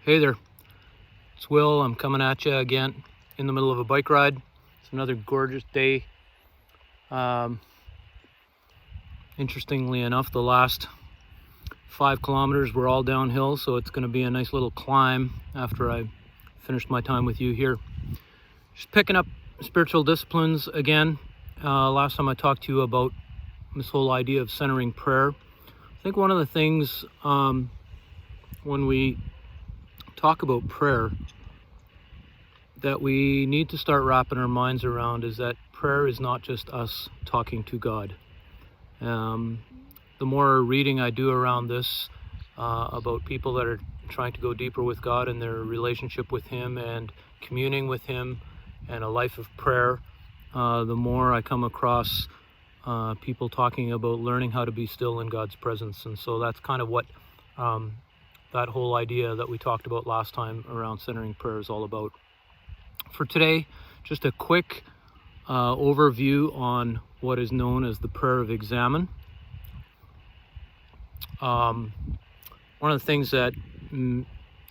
Hey there, it's Will. I'm coming at you again in the middle of a bike ride. It's another gorgeous day. Interestingly enough, the last 5 kilometers were all downhill, so it's going to be a nice little climb after I finish my time with you here. Just picking up spiritual disciplines again. Last time I talked to you about this whole idea of centering prayer. I think one of the things when we talk about prayer that we need to start wrapping our minds around is that prayer is not just us talking to God. The more reading I do around this about people that are trying to go deeper with God and their relationship with Him and communing with Him and a life of prayer, the more I come across people talking about learning how to be still in God's presence. And so that's kind of what that whole idea that we talked about last time around centering prayer is all about. For today, just a quick overview on what is known as the prayer of examine. One of the things that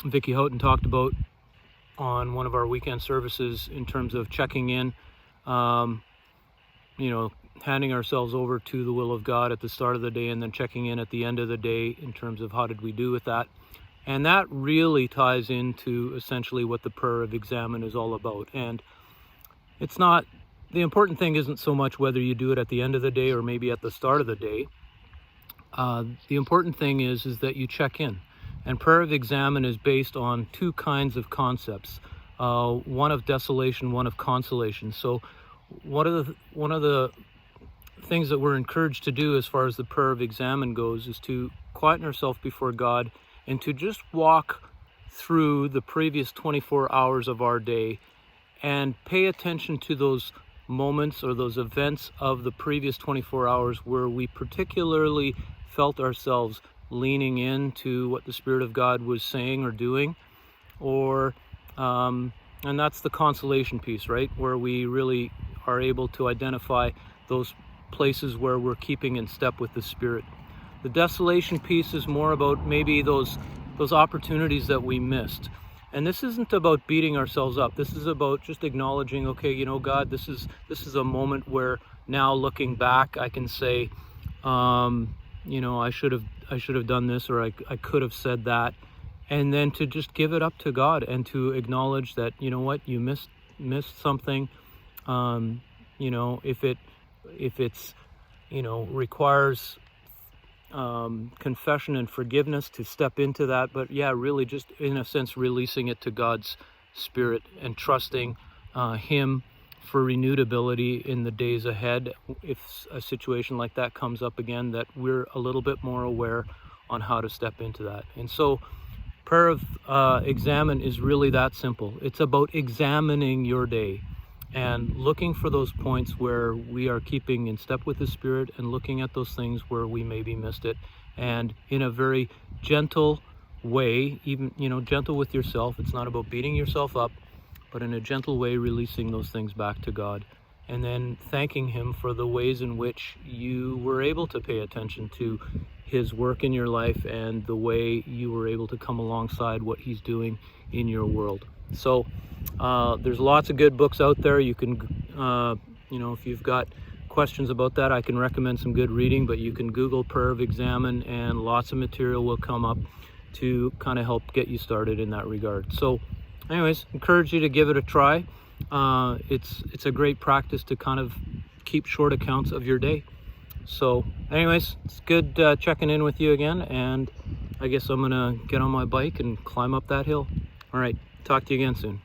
Vicky Houghton talked about on one of our weekend services in terms of checking in, handing ourselves over to the will of God at the start of the day and then checking in at the end of the day in terms of how did we do with that. And that really ties into essentially what the prayer of examine is all about. And it's not, the important thing isn't so much whether you do it at the end of the day or maybe at the start of the day. The important thing is that you check in. And prayer of examine is based on 2 kinds of concepts, one of desolation, one of consolation. So one of the things that we're encouraged to do as far as the prayer of examine goes is to quieten ourselves before God and to just walk through the previous 24 hours of our day and pay attention to those moments or those events of the previous 24 hours where we particularly felt ourselves leaning into what the Spirit of God was saying or doing, or and that's the consolation piece, right, where we really are able to identify those places where we're keeping in step with the Spirit. The desolation piece is more about maybe those opportunities that we missed. And this isn't about beating ourselves up. This is about just acknowledging, okay, God, this is a moment where now looking back, I can say, I should have done this, or I could have said that, and then to just give it up to God and to acknowledge that, you missed something. If it's requires confession and forgiveness, to step into that, but really just in a sense releasing it to God's Spirit and trusting Him for renewed ability in the days ahead if a situation like that comes up again, that we're a little bit more aware on how to step into that. And so prayer of examine is really that simple. It's about examining your day and looking for those points where we are keeping in step with the Spirit and looking at those things where we maybe missed it, and in a very gentle way, even gentle with yourself. It's not about beating yourself up, but in a gentle way releasing those things back to God, and then thanking Him for the ways in which you were able to pay attention to His work in your life and the way you were able to come alongside what He's doing in your world. So there's lots of good books out there. You can, if you've got questions about that, I can recommend some good reading, but you can Google prayer of examine and lots of material will come up to kind of help get you started in that regard. So anyways, encourage you to give it a try. It's a great practice to kind of keep short accounts of your day. So anyways, it's good checking in with you again, and I guess I'm gonna get on my bike and climb up that hill. All right, talk to you again soon.